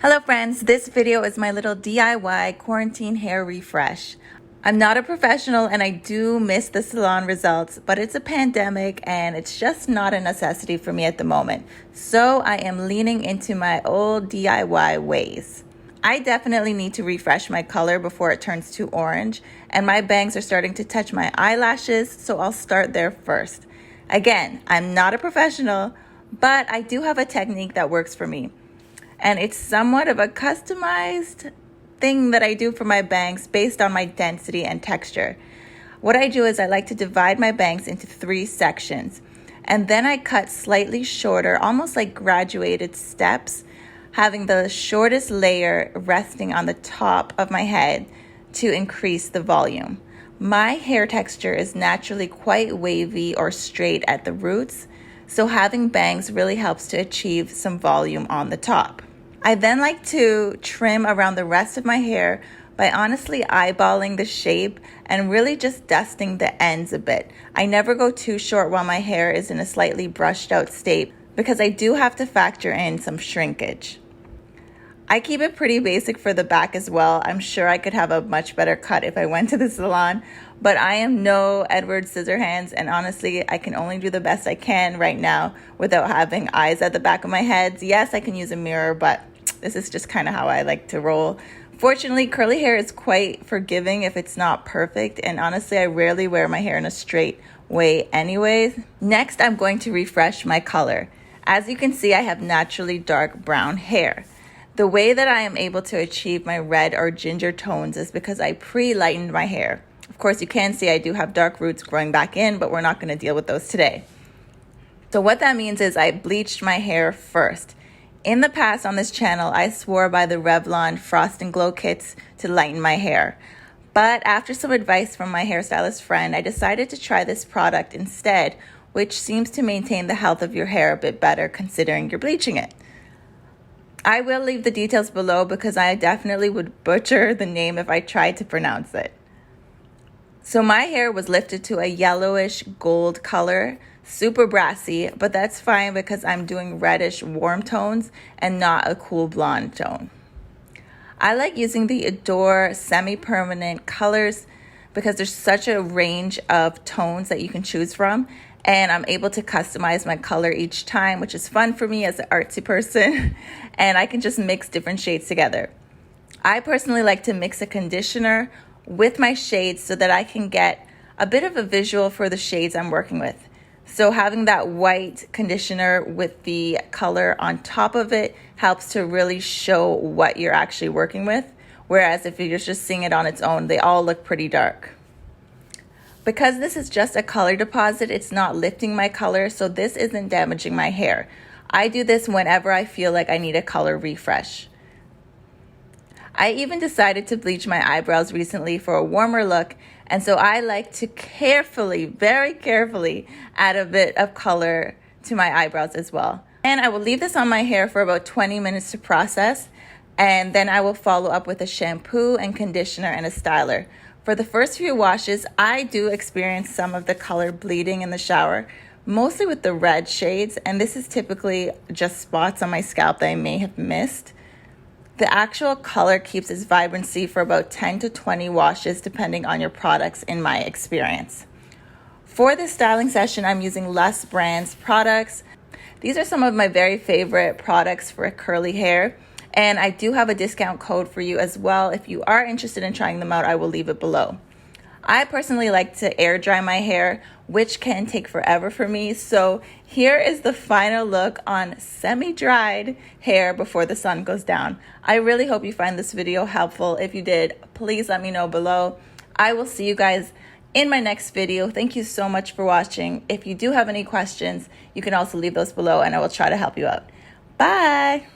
Hello friends, this video is my little DIY quarantine hair refresh. I'm not a professional and I do miss the salon results, but it's a pandemic and it's just not a necessity for me at the moment. So I am leaning into my old DIY ways. I definitely need to refresh my color before it turns too orange, and my bangs are starting to touch my eyelashes, so I'll start there first. Again, I'm not a professional, but I do have a technique that works for me. And it's somewhat of a customized thing that I do for my bangs based on my density and texture. What I do is I like to divide my bangs into 3 sections, and then I cut slightly shorter, almost like graduated steps, having the shortest layer resting on the top of my head to increase the volume. My hair texture is naturally quite wavy or straight at the roots, so having bangs really helps to achieve some volume on the top. I then like to trim around the rest of my hair by honestly eyeballing the shape and really just dusting the ends a bit. I never go too short while my hair is in a slightly brushed out state because I do have to factor in some shrinkage. I keep it pretty basic for the back as well. I'm sure I could have a much better cut if I went to the salon, but I am no Edward Scissorhands, and honestly, I can only do the best I can right now without having eyes at the back of my head. Yes, I can use a mirror, but this is just kind of how I like to roll. Fortunately, curly hair is quite forgiving if it's not perfect, and honestly, I rarely wear my hair in a straight way anyways. Next, I'm going to refresh my color. As you can see, I have naturally dark brown hair. The way that I am able to achieve my red or ginger tones is because I pre-lightened my hair. Of course, you can see I do have dark roots growing back in, but we're not going to deal with those today. So what that means is I bleached my hair first. In the past on this channel, I swore by the Revlon Frost and Glow kits to lighten my hair. But after some advice from my hairstylist friend, I decided to try this product instead, which seems to maintain the health of your hair a bit better considering you're bleaching it. I will leave the details below because I definitely would butcher the name if I tried to pronounce it. So my hair was lifted to a yellowish gold color, super brassy, but that's fine because I'm doing reddish warm tones and not a cool blonde tone. I like using the Adore semi-permanent colors because there's such a range of tones that you can choose from, and I'm able to customize my color each time, which is fun for me as an artsy person, and I can just mix different shades together. I personally like to mix a conditioner with my shades so that I can get a bit of a visual for the shades I'm working with. So having that white conditioner with the color on top of it helps to really show what you're actually working with, whereas if you're just seeing it on its own, they all look pretty dark. Because this is just a color deposit, it's not lifting my color, so this isn't damaging my hair. I do this whenever I feel like I need a color refresh. I even decided to bleach my eyebrows recently for a warmer look, and so I like to carefully, very carefully, add a bit of color to my eyebrows as well. And I will leave this on my hair for about 20 minutes to process, and then I will follow up with a shampoo and conditioner and a styler. For the first few washes, I do experience some of the color bleeding in the shower, mostly with the red shades, and this is typically just spots on my scalp that I may have missed. The actual color keeps its vibrancy for about 10 to 20 washes depending on your products in my experience. For this styling session, I'm using Less Brands products. These are some of my very favorite products for curly hair. And I do have a discount code for you as well. If you are interested in trying them out, I will leave it below. I personally like to air dry my hair, which can take forever for me. So here is the final look on semi-dried hair before the sun goes down. I really hope you find this video helpful. If you did, please let me know below. I will see you guys in my next video. Thank you so much for watching. If you do have any questions, you can also leave those below and I will try to help you out. Bye.